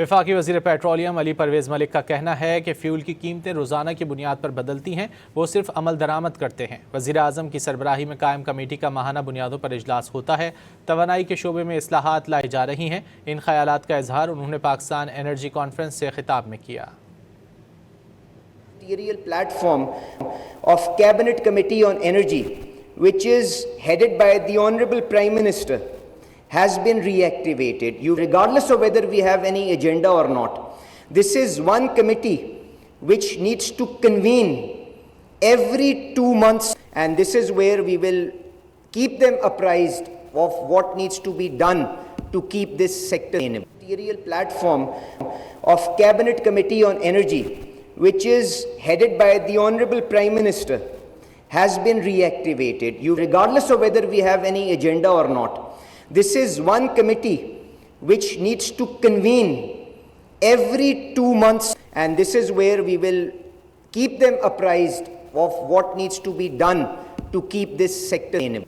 वफाकी वज़ीर पेट्रोलियम अली परवेज़ मलिक का कहना है कि फ्यूल की कीमतें रोज़ाना की बुनियाद पर बदलती हैं, वो सिर्फ अमल दरामद करते हैं। वज़ीर आज़म की सरबराही में कायम कमेटी का माहाना बुनियादों पर इजलास होता है। तवानाई के शोबे में इस्लाहात लाई जा रही हैं। इन ख्यालात का इजहार उन्होंने पाकिस्तान एनर्जी कॉन्फ्रेंस से खिताब में किया। Platform of Cabinet Committee on Energy, which is headed by the Honorable Prime Minister, has been reactivated, regardless of whether we have any agenda or not. This is one committee which needs to convene every 2 months, and this is where we will keep them apprised of what needs to be done to keep this sector sustainable. Platform of Cabinet Committee on Energy, which is headed by the Honorable Prime Minister, has been reactivated, regardless of whether we have any agenda or not. This is one committee which needs to convene every 2 months, and this is where we will keep them apprised of what needs to be done to keep this sector sustainable.